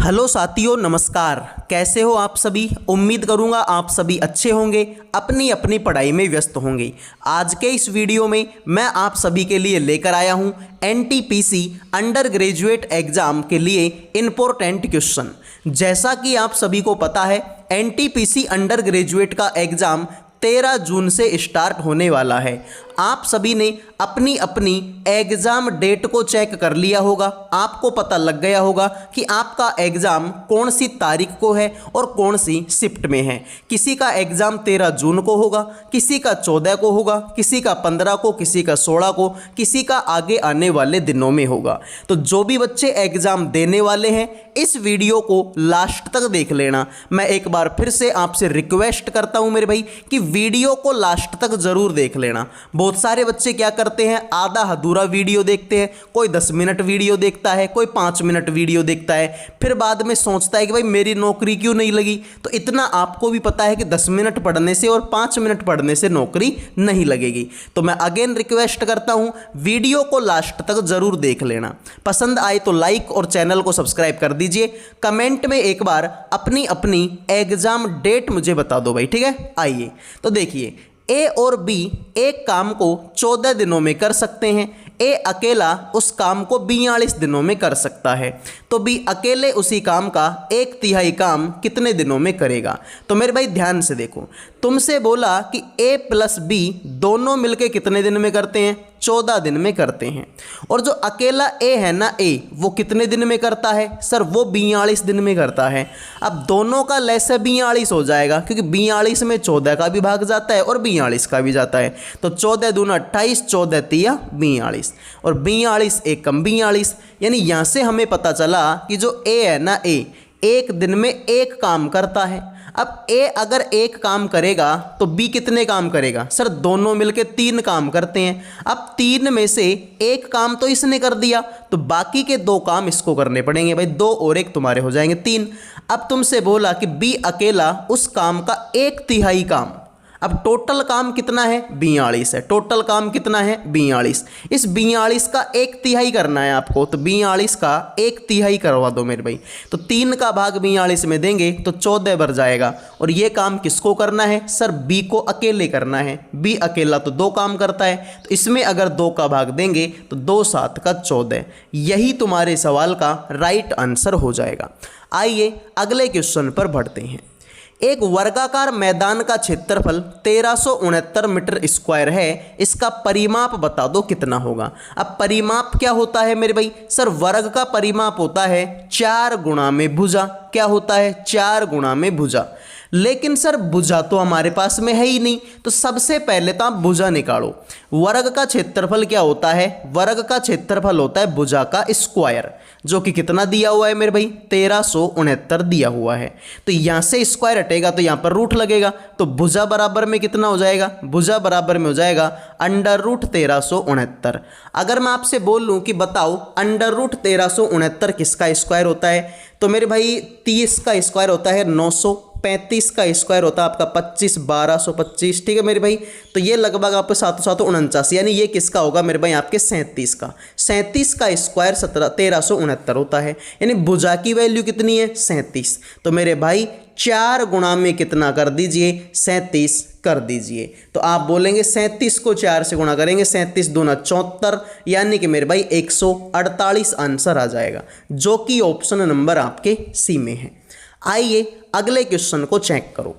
Hello साथियों, नमस्कार। कैसे हो आप सभी। उम्मीद करूंगा आप सभी अच्छे होंगे, अपनी अपनी पढ़ाई में व्यस्त होंगे। आज के इस वीडियो में मैं आप सभी के लिए लेकर आया हूं एनटीपीसी अंडर ग्रेजुएट एग्जाम के लिए इम्पोर्टेंट क्वेश्चन। जैसा कि आप सभी को पता है, एनटीपीसी अंडर ग्रेजुएट का एग्जाम 13 जून से स्टार्ट होने वाला है। आप सभी ने अपनी अपनी एग्ज़ाम डेट को चेक कर लिया होगा। आपको पता लग गया होगा कि आपका एग्ज़ाम कौन सी तारीख को है और कौन सी शिफ्ट में है। किसी का एग्ज़ाम 13 जून को होगा, किसी का 14 को होगा, किसी का 15 को, किसी का 16 को, किसी का आगे आने वाले दिनों में होगा। तो जो भी बच्चे एग्ज़ाम देने वाले हैं, इस वीडियो को लास्ट तक देख लेना। मैं एक बार फिर से आपसे रिक्वेस्ट करता हूं मेरे भाई कि वीडियो को लास्ट तक ज़रूर देख लेना। बहुत सारे बच्चे क्या करते हैं, आधा अधूरा वीडियो देखते हैं। कोई 10 मिनट वीडियो देखता है, कोई 5 मिनट वीडियो देखता है, फिर बाद में सोचता है कि भाई मेरी नौकरी क्यों नहीं लगी। तो इतना आपको भी पता है कि 10 मिनट पढ़ने से और 5 मिनट पढ़ने से नौकरी नहीं लगेगी। तो मैं अगेन रिक्वेस्ट करता हूं, वीडियो को लास्ट तक जरूर देख लेना। पसंद आए तो लाइक और चैनल को सब्सक्राइब कर दीजिए। कमेंट में एक बार अपनी अपनी एग्जाम डेट मुझे बता दो भाई, ठीक है। आइए तो देखिए, ए और बी एक काम को 14 दिनों में कर सकते हैं। ए अकेला उस काम को 42 दिनों में कर सकता है। तो बी अकेले उसी काम का 1/3 काम कितने दिनों में करेगा। तो मेरे भाई ध्यान से देखो, तुमसे बोला कि ए प्लस बी दोनों मिलके कितने दिन में करते हैं, 14 दिन में करते हैं। और जो अकेला ए है ना, ए वो कितने दिन में करता है सर, वो 42 दिन में करता है। अब दोनों का लैसे 42 हो जाएगा, क्योंकि 42 में 14 का भी भाग जाता है और 42 का भी जाता है। तो 14 दूना 28, 14 तिया 42, और 42 एकम 42। यानी यहाँ से हमें पता चला कि जो ए है ना, ए एक दिन में एक काम करता है। अब ए अगर एक काम करेगा तो बी कितने काम करेगा सर, दोनों मिलके 3 काम करते हैं। अब 3 में से एक काम तो इसने कर दिया, तो बाकी के 2 काम इसको करने पड़ेंगे भाई। 2 और 1 तुम्हारे हो जाएंगे 3। अब तुमसे बोला कि बी अकेला उस काम का 1/3 काम। अब टोटल काम कितना है, 42 है। टोटल काम कितना है, 42। इस 42 का 1/3 करना है आपको, तो 42 का 1/3 करवा दो मेरे भाई। तो 3 का भाग 42 में देंगे तो 14 बढ़ जाएगा। और ये काम किसको करना है सर, बी को अकेले करना है। बी अकेला तो 2 काम करता है, तो इसमें अगर 2 का भाग देंगे तो 2 7 का 14। यही तुम्हारे सवाल का राइट आंसर हो जाएगा। आइए अगले क्वेश्चन पर बढ़ते हैं। एक वर्गाकार मैदान का क्षेत्रफल 1369 मीटर स्क्वायर है। इसका परिमाप बता दो कितना होगा। अब परिमाप क्या होता है मेरे भाई सर, वर्ग का परिमाप होता है 4 गुणा में भुजा। क्या होता है, 4 गुणा में भुजा। लेकिन सर भुजा तो हमारे पास में है ही नहीं, तो सबसे पहले तो आप भुजा निकालो। वर्ग का क्षेत्रफल क्या होता है, वर्ग का क्षेत्रफल होता है भुजा का स्क्वायर, जो कि कितना दिया हुआ है मेरे भाई, 1369 दिया हुआ है। तो यहां से स्क्वायर हटेगा तो यहां पर रूट लगेगा, तो भुजा बराबर में कितना हो जाएगा, भुजा बराबर में हो जाएगा √1369। अगर मैं आपसे बोल लूं कि बताओ √1369 किसका स्क्वायर होता है, तो मेरे भाई 30 का स्क्वायर होता है 900, 35 का स्क्वायर होता है आपका 25, 1225, ठीक है मेरे भाई। तो ये लगभग आपको 749, यानी ये किसका होगा मेरे भाई, आपके 37 का। 37 का स्क्वायर 1369 होता है, यानी भुजा की वैल्यू कितनी है, 37। तो मेरे भाई 4 गुणा में कितना कर दीजिए, 37 कर दीजिए। तो आप बोलेंगे 37 को 4 से गुणा करेंगे, 37 दूना 74, यानी कि मेरे भाई 148 आंसर आ जाएगा, जो कि ऑप्शन नंबर आपके सी में है। आइए अगले क्वेश्चन को चेक करो।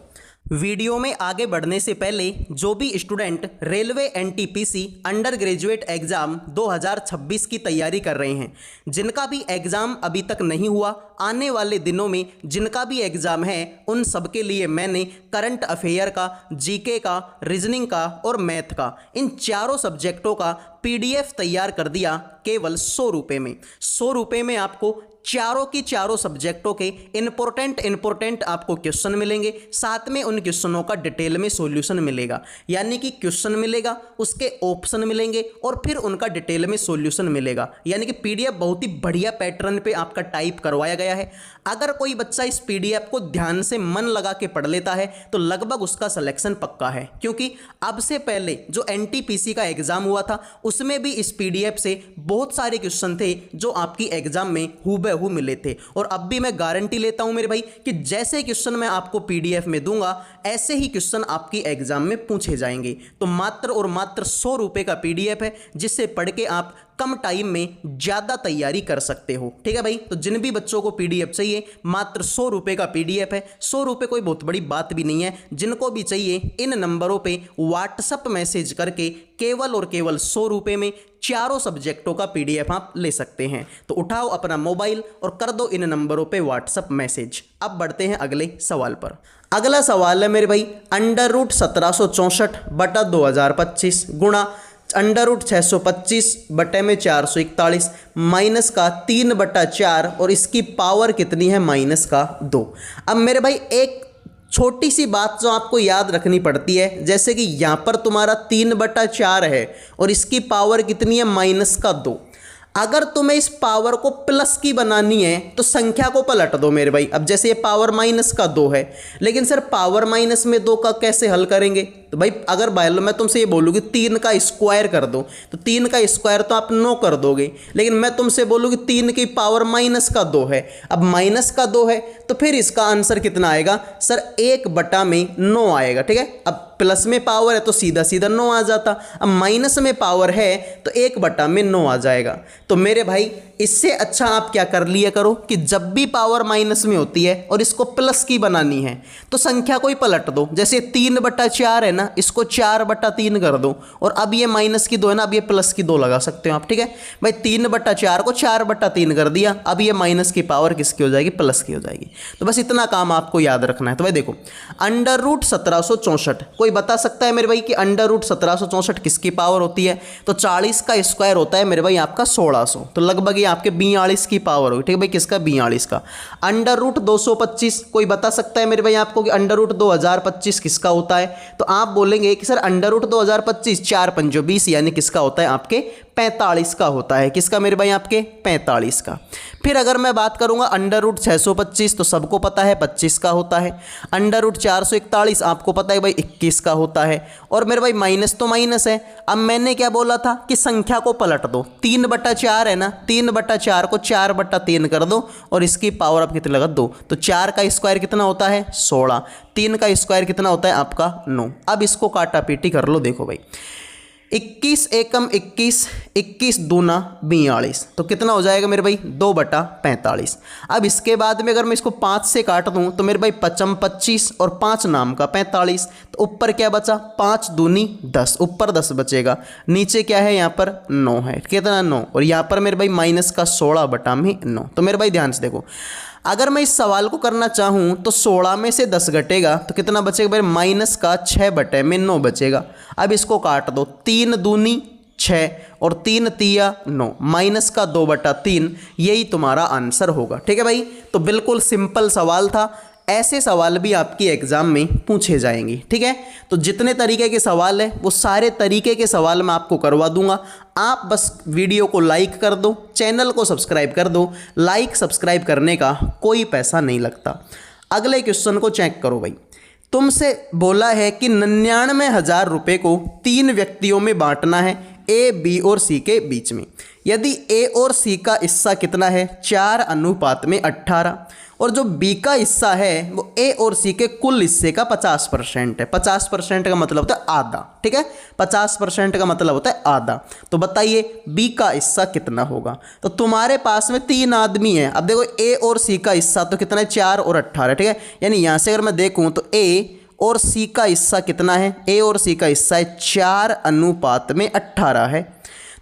वीडियो में आगे बढ़ने से पहले जो भी student railway NTPC under graduate exam 2026 की तैयारी कर रहे हैं, जिनका भी एग्ज़ाम अभी तक नहीं हुआ, आने वाले दिनों में जिनका भी एग्ज़ाम है, उन सब के लिए मैंने करंट अफेयर का, जीके का, रीजनिंग का और मैथ का, इन चारों सब्जेक्टों का PDF तैयार कर दिया केवल 100 रुपये में। 100 रुपये में आपको चारों की चारों सब्जेक्टों के इंपॉर्टेंट आपको क्वेश्चन मिलेंगे। साथ में उन क्वेश्चनों का डिटेल में सॉल्यूशन मिलेगा, यानी कि क्वेश्चन मिलेगा, उसके ऑप्शन मिलेंगे और फिर उनका डिटेल में सॉल्यूशन मिलेगा। यानी कि PDF बहुत ही बढ़िया पैटर्न पे आपका टाइप करवाया गया गया है। अगर कोई बच्चा इस पीडीएफ को ध्यान से मन लगा के पढ़ लेता है तो लगभग उसका सिलेक्शन पक्का है, क्योंकि अब से पहले जो एनटीपीसी का एग्जाम हुआ था उसमें भी इस पीडीएफ से बहुत सारे क्वेश्चन थे जो आपकी एग्जाम में हूबहू मिले थे। और अब भी मैं गारंटी लेता हूं मेरे भाई कि जैसे क्वेश्चन मैं आपको पीडीएफ में दूंगा ऐसे ही क्वेश्चन आपकी एग्जाम में पूछे जाएंगे। तो मात्र और मात्र 100 रुपए का पीडीएफ है जिससे पढ़ के आप कम टाइम में ज़्यादा तैयारी कर सकते हो। ठीक है भाई, तो जिन भी बच्चों को पीडीएफ चाहिए मात्र 100 रुपए का पीडीएफ है। 100 रुपए कोई बहुत बड़ी बात भी नहीं है। जिनको भी चाहिए इन नंबरों पे व्हाट्सएप मैसेज करके केवल और केवल 100 रुपए में चारों सब्जेक्टों का पीडीएफ आप ले सकते हैं। तो उठाओ अपना मोबाइल और कर दो इन नंबरों पे व्हाट्सएप मैसेज। अब बढ़ते हैं अगले सवाल पर। अगला सवाल है मेरे भाई, √1764 बटा 2025 गुणा √625 बटे में 441 माइनस का 3/4 और इसकी पावर कितनी है -2। अब मेरे भाई एक छोटी सी बात जो आपको याद रखनी पड़ती है, जैसे कि यहाँ पर तुम्हारा 3/4 है और इसकी पावर कितनी है -2। अगर तुम्हें इस पावर को प्लस की बनानी है तो संख्या को पलट दो मेरे भाई। अब जैसे ये पावर -2 है, लेकिन सर पावर -2 का कैसे हल करेंगे? तो भाई अगर मैं तुमसे ये बोलूँ कि 3 का स्क्वायर कर दो तो 3 का स्क्वायर तो आप 9 कर दोगे, लेकिन मैं तुमसे बोलूँ कि 3 की पावर -2 है। अब -2 है तो फिर इसका आंसर कितना आएगा? सर 1/9 आएगा। ठीक है, अब प्लस में पावर है तो सीधा सीधा 9 आ जाता, अब माइनस में पावर है तो 1/9 आ जाएगा। तो मेरे भाई इससे अच्छा आप क्या कर लिया करो कि जब भी पावर माइनस में होती है और इसको प्लस की बनानी है तो संख्या को ही पलट दो। जैसे 3/4 है ना, इसको 4/3 कर दो, और अब ये -2 है ना, अब ये +2 लगा सकते हो आप। ठीक है भाई, 3/4 को 4/3 कर दिया, अब ये माइनस की पावर किसकी हो जाएगी? प्लस की हो जाएगी। तो बस इतना काम आपको याद रखना है। तो भाई देखो, √1764 कोई बता सकता है मेरे भाई कि √1764 किसकी पावर होती है? तो 40 का स्क्वायर होता है मेरे भाई आपका 1600, तो लगभग आपके 42 की पावर होगी। ठीक है भाई, किसका? 42 का। √225 कोई बता सकता है मेरे भाई आपको कि √2025 किसका होता है? तो आप बोलेंगे कि सर √2025 4 पंजो 20 यानी किसका होता है? आपके 45 का होता है। किसका मेरे भाई? आपके 45 का। फिर अगर मैं बात करूंगा √625 तो सबको पता है 25 का होता है। √441 आपको पता है भाई 21 का होता है। और मेरे भाई माइनस तो माइनस है। अब मैंने क्या बोला था कि संख्या को पलट दो, 3/4 है ना, 3/4 को 4/3 कर दो और इसकी पावर आप कितनी लगा? 2। तो 4 का स्क्वायर कितना होता है? 16। 3 का स्क्वायर कितना होता है? आपका 9। अब इसको काटा पीटी कर लो। देखो भाई, 21 एकम 21, 21 दूना 42, तो कितना हो जाएगा मेरे भाई? 2/45। अब इसके बाद में अगर मैं इसको 5 से काट दूं तो मेरे भाई 5 25 और 5 नाम का 45, तो ऊपर क्या बचा? 5 दूनी 10, ऊपर 10 बचेगा, नीचे क्या है? यहाँ पर 9 है। कितना? 9। और यहाँ पर मेरे भाई माइनस का 16/9। तो मेरे भाई ध्यान से देखो, अगर मैं इस सवाल को करना चाहूँ तो 16 में से 10 घटेगा तो कितना बचेगा भाई? माइनस का 6/9 बचेगा। अब इसको काट दो, 3 दूनी 6 और 3 तिया 9, माइनस का 2/3, यही तुम्हारा आंसर होगा। ठीक है भाई, तो बिल्कुल सिंपल सवाल था। ऐसे सवाल भी आपकी एग्जाम में पूछे जाएंगे। ठीक है, तो जितने तरीके के सवाल है वो सारे तरीके के सवाल मैं आपको करवा दूंगा। आप बस वीडियो को लाइक कर दो, चैनल को सब्सक्राइब कर दो। लाइक सब्सक्राइब करने का कोई पैसा नहीं लगता। अगले क्वेश्चन को चेक करो भाई, तुमसे बोला है कि 99,000 रुपये को 3 व्यक्तियों में बांटना है, ए, बी और सी के बीच में। यदि ए और सी का हिस्सा कितना है? 4:18, और जो बी का हिस्सा है वो ए और सी के कुल हिस्से का 50% है। 50% का मतलब होता है आधा। ठीक है, 50% का मतलब होता है आधा। तो बताइए बी का हिस्सा कितना होगा? तो तुम्हारे पास में 3 आदमी हैं। अब देखो ए और सी का हिस्सा तो कितना है? 4 और 18। ठीक है, यानी यहाँ से अगर मैं देखूँ तो ए और सी का हिस्सा कितना है? ए और सी का हिस्सा है 4:18 है।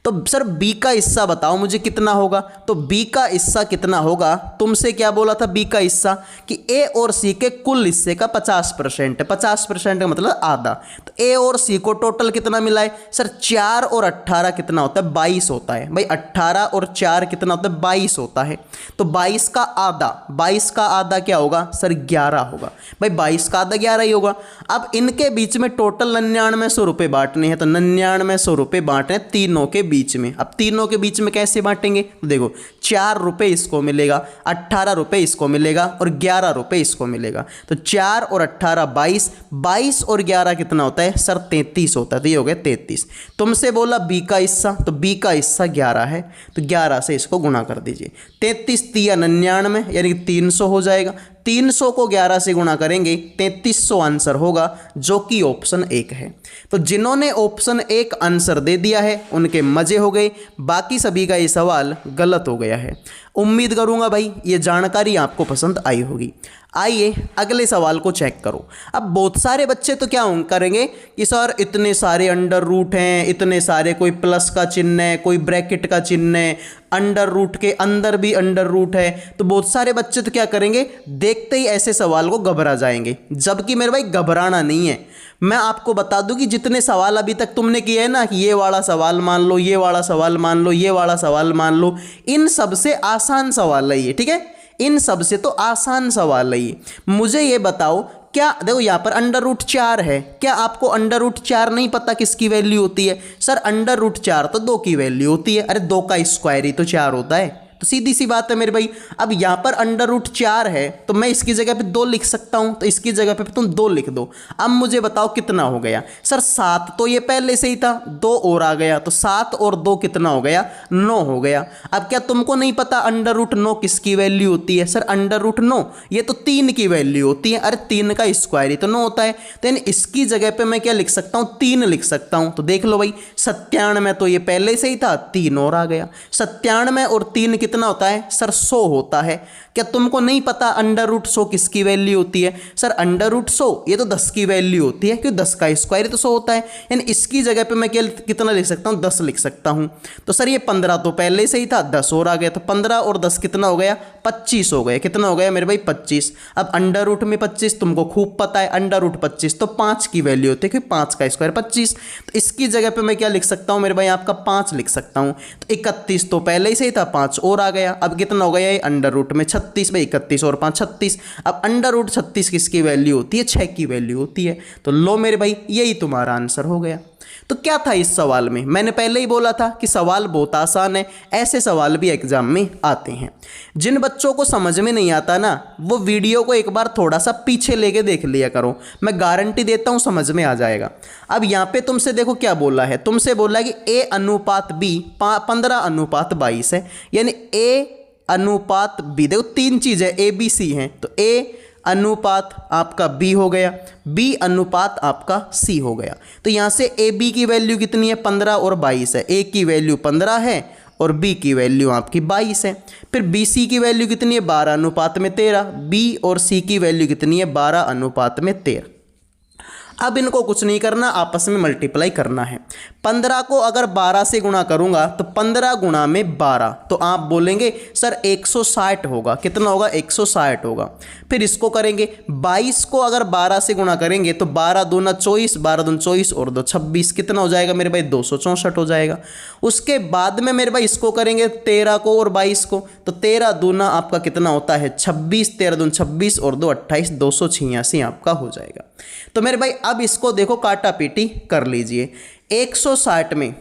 तो सर बी का हिस्सा बताओ मुझे कितना होगा? तो बी का हिस्सा कितना होगा? तुमसे क्या बोला था? बी का हिस्सा कि ए और सी के कुल हिस्से का 50% है। 50% का मतलब आधा। तो ए और सी को टोटल कितना मिला है? सर 4 और 18 कितना होता है? 22 होता है भाई। 18 और 4 कितना होता है? 22 होता है। तो 22 का आधा, 22 का आधा क्या होगा? सर 11 होगा भाई। 22 का आधा 11 ही होगा। अब इनके बीच में टोटल 9900 रुपये बांटने हैं, तो 9900 रुपये बांटने तीनों के बीच में। अब तीनों के बीच में कैसे बांटेंगे, तो देखो 4 रुपये इसको मिलेगा, 18 रुपये इसको मिलेगा और 11 रुपये इसको मिलेगा। तो 4 और 18 22, 22 और 11 कितना होता है सर 33 होता है। तो ये हो गया 33। तुमसे बोला बी का हिस्सा, तो बी का हिस्सा 11 है, तो 11 से इसको गुणा कर दीजिए। 33 तिया 99 यानी कि 300 हो जाएगा। 300 को 11 से गुणा करेंगे 3300 आंसर होगा, जो कि ऑप्शन 1 है। तो जिन्होंने ऑप्शन 1 आंसर दे दिया है उनके मजे हो गए, बाकी सभी का ये सवाल गलत हो गया है। उम्मीद करूंगा भाई ये जानकारी आपको पसंद आई होगी। आइए अगले सवाल को चेक करो। अब बहुत सारे बच्चे तो क्या करेंगे कि सर इतने सारे अंडर रूट हैं, इतने सारे, कोई प्लस का चिन्ह है, कोई ब्रैकेट का चिन्ह है, अंडर रूट के अंदर भी अंडर रूट है। तो बहुत सारे बच्चे तो क्या करेंगे, देखते ही ऐसे सवाल को घबरा जाएंगे, जबकि मेरे भाई घबराना नहीं है। मैं आपको बता दूं कि जितने सवाल अभी तक तुमने किए हैं ना, कि ये वाला सवाल मान लो, ये वाला सवाल मान लो, ये वाला सवाल मान लो, इन सबसे आसान सवाल है ये, ठीक है। इन सबसे तो आसान सवाल है ये। मुझे ये बताओ, क्या देखो यहाँ पर अंडर रूट 4 है, क्या आपको अंडर रूट 4 नहीं पता किसकी वैल्यू होती है? सर अंडर रूट 4 तो 2 की वैल्यू होती है। अरे 2 का स्क्वायर ही तो 4 होता है। तो सीधी सी बात है मेरे भाई। अब यहाँ पर अंडर रूट 4 है तो मैं इसकी जगह पे 2 लिख सकता हूँ, तो इसकी जगह पे तुम 2 लिख दो। अब मुझे बताओ कितना हो गया? सर 7 तो ये पहले से ही था, 2 और आ गया, तो 7 और 2 कितना हो गया? 9 हो गया। अब क्या तुमको नहीं पता अंडर रूट 9 किसकी वैल्यू होती है? सर अंडर रूट 9 ये तो 3 की वैल्यू होती है। अरे 3 का स्क्वायर ही तो 9 होता है। तो यानी इसकी जगह पे मैं क्या लिख सकता हूँ? 3 लिख सकता हूँ। तो देख लो भाई, 97 तो ये पहले से ही था, 3 और आ गया। 97 और 3 कितना होता है? सर 100 होता है। क्या तुमको नहीं पता अंडर रूट 100 किसकी वैल्यू होती है? सर अंडर रूट 100 ये तो 10 की वैल्यू होती है, क्योंकि 10 का स्क्वायर तो 100 होता है। यानी इसकी जगह पे मैं क्या कितना लिख सकता हूँ? 10 लिख सकता हूँ। तो सर ये 15 तो पहले से ही था, 10 और आ गया, तो 15 और 10 कितना हो गया? 25 हो गया। कितना हो गया मेरे भाई? 25। अब अंडर रूट में 25 तुमको खूब पता है, अंडर रूट 25 तो 5 की वैल्यू होती है, क्योंकि 5 का स्क्वायर 25। तो इसकी जगह पे मैं क्या लिख सकता हूँ मेरे भाई? आपका 5 लिख सकता हूँ। तो 31 तो पहले से ही था, 5 और आ गया। अब कितना हो गया? ये अंडर रूट में 36 भाई, 31 और 5 36। अब अंडर रूट 36 किसकी वैल्यू होती है? 6 की वैल्यू होती है। तो लो मेरे भाई, यही तुम्हारा आंसर हो गया। तो क्या था इस सवाल में? मैंने पहले ही बोला था कि सवाल बहुत आसान है, ऐसे सवाल भी एग्जाम में आते हैं। जिन बच्चों को समझ में नहीं आता ना, वो वीडियो को एक बार थोड़ा सा पीछे लेके देख लिया करो, मैं गारंटी देता हूं समझ में आ जाएगा। अब यहां पे तुमसे देखो क्या बोला है, तुमसे बोला है कि A अनुपात B 15 अनुपात 22 है, यानी A अनुपात B, देखो 3 चीज़ें A B C हैं, तो A अनुपात आपका B हो गया, B अनुपात आपका C हो गया। तो यहाँ से ए बी की वैल्यू कितनी है? 15 और 22 है। A की वैल्यू 15 है और B की वैल्यू आपकी 22 है। फिर बी सी की वैल्यू कितनी है? 12 अनुपात में 13। B और C की वैल्यू कितनी है? 12 अनुपात में 13। अब इनको कुछ नहीं करना, आपस में मल्टीप्लाई करना है। 15 को अगर 12 से गुणा करूंगा तो 15 गुणा में 12, तो आप बोलेंगे सर 160 होगा। कितना होगा? 160 होगा। फिर इसको करेंगे 22 को अगर 12 से गुणा करेंगे तो 12 दूना 24, 12 दूना 24 और 2 26, कितना हो जाएगा मेरे भाई? 264 हो जाएगा। उसके बाद में मेरे भाई इसको करेंगे 13 को और 22 को, तो 13 दूना आपका कितना होता है? 26, 13 दूना 26 और 2 28, 286 आपका हो जाएगा। तो मेरे भाई अब इसको देखो काटा पीटी कर लीजिए। 160 में,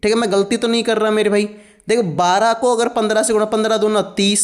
ठीक है, मैं गलती तो नहीं कर रहा मेरे भाई, देखो 12 को अगर 15 से गुणा, 15 दूना 30,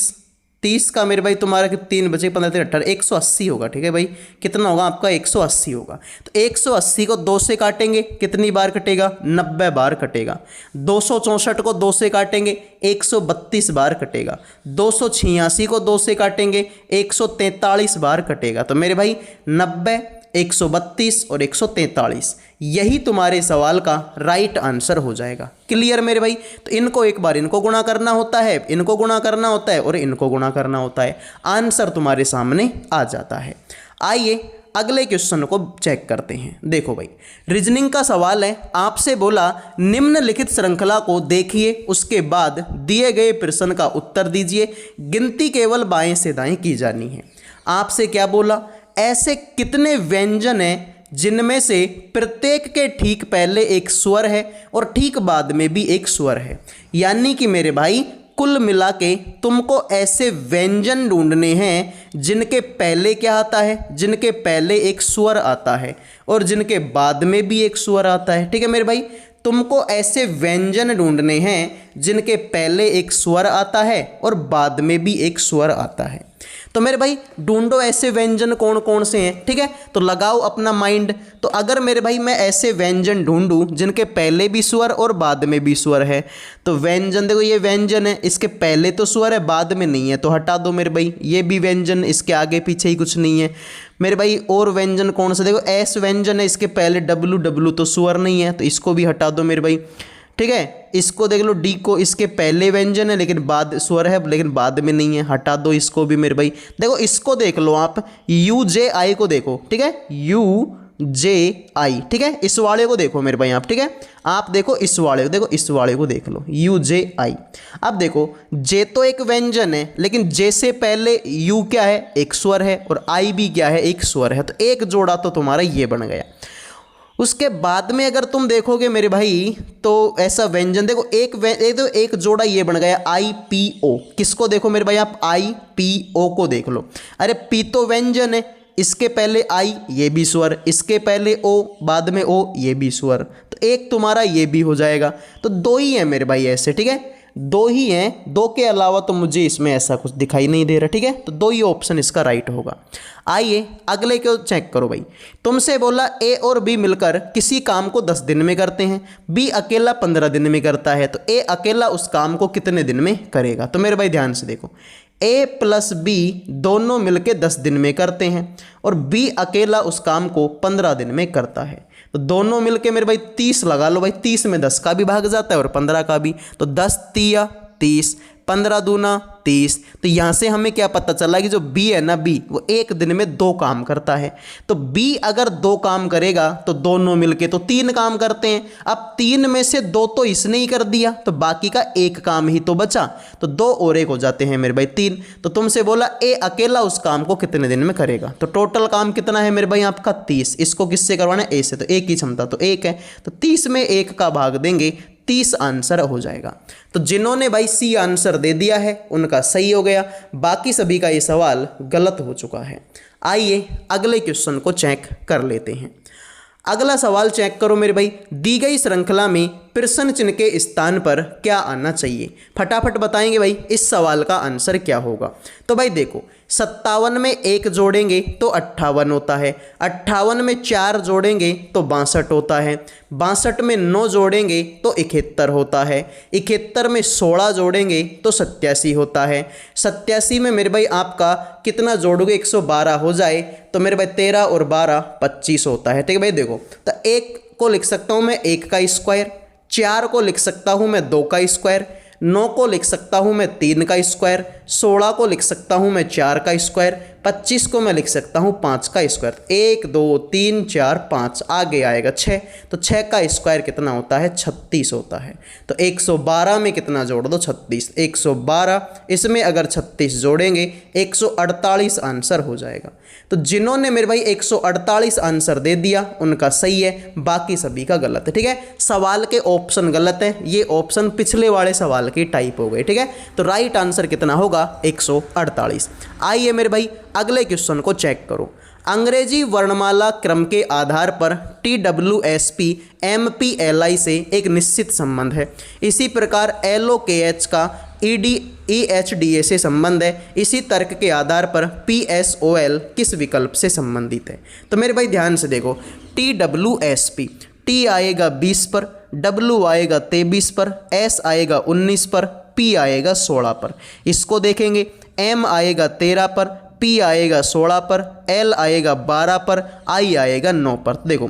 30 का मेरे भाई तुम्हारा 3 बचे, 15 3 18, 180 होगा। ठीक है भाई, कितना होगा आपका? 180 होगा। तो 180 को 2 से काटेंगे, कितनी बार कटेगा? 90 बार कटेगा। 264 को 2 से काटेंगे, 132 बार कटेगा। 286 को 2 से काटेंगे, 143 बार कटेगा। तो मेरे भाई 90, 132 और 143, यही तुम्हारे सवाल का राइट आंसर हो जाएगा। क्लियर मेरे भाई? तो इनको एक बार इनको गुणा करना होता है, इनको गुणा करना होता है और इनको गुणा करना होता है, आंसर तुम्हारे सामने आ जाता है। आइए अगले क्वेश्चन को चेक करते हैं। देखो भाई, रीजनिंग का सवाल है, आपसे बोला निम्नलिखित श्रृंखला को देखिए, उसके बाद दिए गए प्रश्न का उत्तर दीजिए, गिनती केवल बाएं से दाएं की जानी है। आपसे क्या बोला? ऐसे कितने व्यंजन हैं जिनमें से प्रत्येक के ठीक पहले एक स्वर है और ठीक बाद में भी एक स्वर है। यानी कि मेरे भाई कुल मिला के तुमको ऐसे व्यंजन ढूंढने हैं जिनके पहले क्या आता है? जिनके पहले एक स्वर आता है और जिनके बाद में भी एक स्वर आता है। ठीक है मेरे भाई, तुमको ऐसे व्यंजन ढूंढने हैं जिनके पहले एक स्वर आता है और बाद में भी एक स्वर आता है। तो मेरे भाई ढूंढो ऐसे व्यंजन कौन कौन से हैं, ठीक है। तो लगाओ अपना माइंड। तो अगर मेरे भाई मैं ऐसे व्यंजन ढूंढूं जिनके पहले भी स्वर और बाद में भी स्वर है, तो व्यंजन देखो ये व्यंजन है, इसके पहले तो स्वर है बाद में नहीं है, तो हटा दो मेरे भाई। ये भी व्यंजन, इसके आगे पीछे ही कुछ नहीं है मेरे भाई। और व्यंजन कौन सा, देखो एस व्यंजन है, इसके पहले डब्लू, डब्लू तो स्वर नहीं है, तो इसको भी हटा दो मेरे भाई, ठीक है। इसको देख लो डी को, इसके पहले व्यंजन है लेकिन बाद स्वर है लेकिन बाद में नहीं है, हटा दो इसको भी मेरे भाई। देखो इसको देख लो आप, यू जे आई को देखो, ठीक है, यू जे आई, ठीक है। इस वाले को देखो मेरे भाई आप, ठीक है। आप देखो इस वाले को, देखो इस वाले को देख लो, यू जे आई। अब देखो जे तो एक व्यंजन है लेकिन जे से पहले यू क्या है, एक स्वर है, और आई भी क्या है, एक स्वर है, तो एक जोड़ा तो तुम्हारा ये बन गया। उसके बाद में अगर तुम देखोगे मेरे भाई तो ऐसा व्यंजन देखो एक जोड़ा ये बन गया आई पी ओ। किसको देखो मेरे भाई आप, आई पी ओ को देख लो। अरे पी तो व्यंजन है, इसके पहले आई ये भी स्वर, इसके पहले ओ बाद में ओ ये भी स्वर, तो एक तुम्हारा ये भी हो जाएगा। तो दो ही है मेरे भाई ऐसे, ठीक है, दो ही हैं, दो के अलावा तो मुझे इसमें ऐसा कुछ दिखाई नहीं दे रहा, ठीक है। तो दो ही ऑप्शन इसका राइट होगा। आइए अगले को चेक करो भाई। तुमसे बोला ए और बी मिलकर किसी काम को 10 दिन में करते हैं, बी अकेला 15 दिन में करता है, तो ए अकेला उस काम को कितने दिन में करेगा। तो मेरे भाई ध्यान से देखो, ए प्लस बी दोनों मिलके 10 दिन में करते हैं और बी अकेला उस काम को 15 दिन में करता है। तो दोनों मिलके मेरे भाई 30 लगा लो भाई, 30 में 10 का भी भाग जाता है और 15 का भी, तो 10 तिया 30, 15 दूना 30। तो यहाँ से हमें क्या पता चला कि जो बी है ना, बी वो एक दिन में 2 काम करता है। तो बी अगर 2 काम करेगा तो दोनों मिलके तो 3 काम करते हैं। अब 3 में से 2 तो इसने ही कर दिया, तो बाकी का 1 काम ही तो बचा, तो 2 और 1 हो जाते हैं मेरे भाई 3। तो तुमसे बोला ए अकेला उस काम को कितने दिन में करेगा, तो टोटल काम कितना है मेरे भाई आपका 30। इसको किससे करवाना है, ए से, तो एक ही क्षमता तो 1 है, तो 30 में 1 का भाग देंगे, 30 आंसर हो जाएगा। तो जिन्होंने भाई सी आंसर दे दिया है उनका सही हो गया, बाकी सभी का ये सवाल गलत हो चुका है। आइए अगले क्वेश्चन को चेक कर लेते हैं। अगला सवाल चेक करो मेरे भाई, दी गई श्रृंखला में प्रश्न चिन्ह के स्थान पर क्या आना चाहिए। फटाफट बताएंगे भाई इस सवाल का आंसर क्या होगा। तो भाई देखो 57 में 1 जोड़ेंगे तो 58 होता है, 58 में 4 जोड़ेंगे तो 62 होता है, 62 में 9 जोड़ेंगे तो 71 होता है, 71 में 16 जोड़ेंगे तो 87 होता है, 87 में मेरे भाई आपका कितना जोड़ोगे 112 हो जाए, तो मेरे भाई 13 और 12 25 होता है, ठीक है भाई। देखो तो 1 को लिख सकता हूँ मैं 1 का स्क्वायर, 4 को लिख सकता हूँ मैं 2 का स्क्वायर, 9 को लिख सकता हूँ मैं 3 का स्क्वायर, 16 को लिख सकता हूँ मैं 4 का स्क्वायर, 25 को मैं लिख सकता हूँ 5 का स्क्वायर। 1 2 3 4 5 आगे आएगा 6, तो 6 का स्क्वायर कितना होता है 36 होता है। तो 112 में कितना जोड़ दो 36, 112 इसमें अगर 36 जोड़ेंगे 148 आंसर हो जाएगा। तो जिन्होंने मेरे भाई 148 आंसर दे दिया उनका सही है, बाकी सभी का गलत है, ठीक है। सवाल के ऑप्शन गलत है, ये ऑप्शन पिछले वाले सवाल की टाइप हो गए, ठीक है। तो राइट आंसर कितना होगा 148। आइए मेरे भाई अगले क्वेश्चन को चेक करो। अंग्रेजी वर्णमाला क्रम के आधार पर TWSP MPLI से एक निश्चित संबंध है, इसी प्रकार LOKH का EHDA से संबंध है, इसी तर्क के आधार पर PSOL किस विकल्प से संबंधित है। तो मेरे भाई ध्यान से देखो, TWSP T आएगा 20 पर, W आएगा 23 पर, S आएगा 19 पर, P आएगा 16 पर। इसको देखेंगे, M आएगा 13 पर, P आएगा 16 पर, L आएगा 12 पर, I आएगा 9 पर। देखो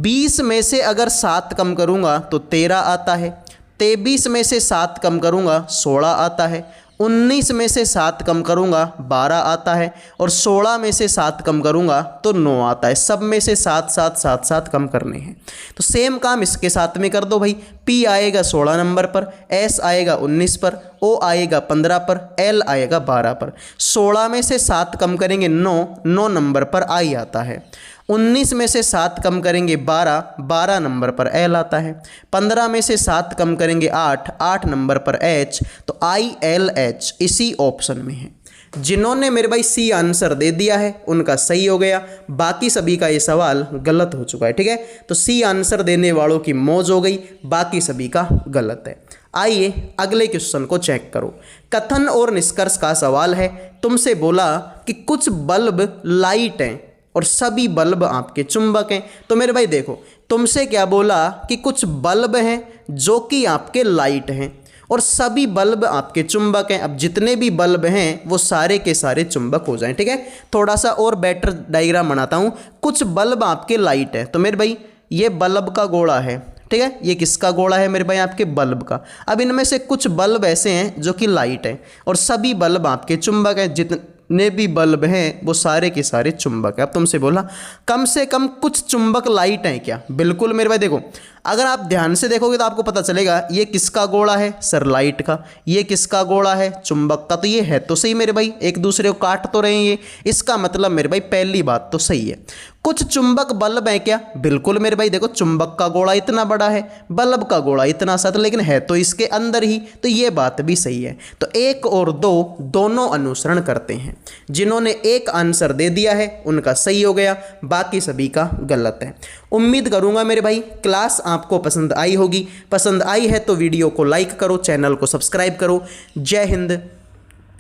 20 में से अगर 7 कम करूँगा तो 13 आता है, 23 में से 7 कम करूँगा 16 आता है, 19 में से 7 कम करूँगा 12 आता है, और 16 में से 7 कम करूँगा तो 9 आता है। सब में से 7 7 7 7 कम करने हैं, तो सेम काम इसके साथ में कर दो भाई। P आएगा 16 नंबर पर, S आएगा 19 पर, O आएगा 15 पर, L आएगा 12 पर। 16 में से 7 कम करेंगे 9 नंबर पर I आता है, 19 में से 7 कम करेंगे 12 नंबर पर L आता है, 15 में से 7 कम करेंगे 8 नंबर पर H, तो ILH इसी ऑप्शन में है। जिन्होंने मेरे भाई सी आंसर दे दिया है उनका सही हो गया, बाकी सभी का ये सवाल गलत हो चुका है। ठीक है, तो सी आंसर देने वालों की मौज हो गई, बाकी सभी का गलत है। आइए अगले क्वेश्चन को चेक करो। कथन और निष्कर्ष का सवाल है। तुमसे बोला कि कुछ बल्ब लाइट हैं और सभी बल्ब आपके चुंबक हैं। तो मेरे भाई देखो, तुमसे क्या बोला कि कुछ बल्ब हैं जो कि आपके लाइट हैं और सभी बल्ब आपके चुंबक हैं। अब जितने भी बल्ब हैं वो सारे के सारे चुंबक हो जाएं। ठीक है, थोड़ा सा और बेटर डायग्राम बनाता हूँ। कुछ बल्ब आपके लाइट है, तो मेरे भाई ये बल्ब का गोला है। ठीक है, ये किसका गोला है मेरे भाई? आपके बल्ब का। अब इनमें से कुछ बल्ब ऐसे हैं जो कि लाइट हैं और सभी बल्ब आपके चुंबक हैं। जितने भी बल्ब हैं वो सारे के सारे चुंबक हैं। अब तुमसे बोला कम से कम कुछ चुंबक लाइट हैं क्या? बिल्कुल मेरे भाई, देखो अगर आप ध्यान से देखोगे तो आपको पता चलेगा ये किसका गोला है? सर लाइट का। ये किसका गोला है? चुंबक का। तो ये है तो सही मेरे भाई, एक दूसरे को काट तो रहे हैं ये, इसका मतलब मेरे भाई पहली बात तो सही है। कुछ चुंबक बल्ब है क्या? बिल्कुल मेरे भाई, देखो चुंबक का गोला इतना बड़ा है, बल्ब का गोला इतना सा, लेकिन है तो इसके अंदर ही, तो ये बात भी सही है। तो एक और दो दोनों अनुसरण करते हैं। जिन्होंने एक आंसर दे दिया है उनका सही हो गया, बाकी सभी का गलत है। उम्मीद करूंगा मेरे भाई क्लास आपको पसंद आई होगी। पसंद आई है तो वीडियो को लाइक करो, चैनल को सब्सक्राइब करो। जय हिंद,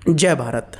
जय भारत।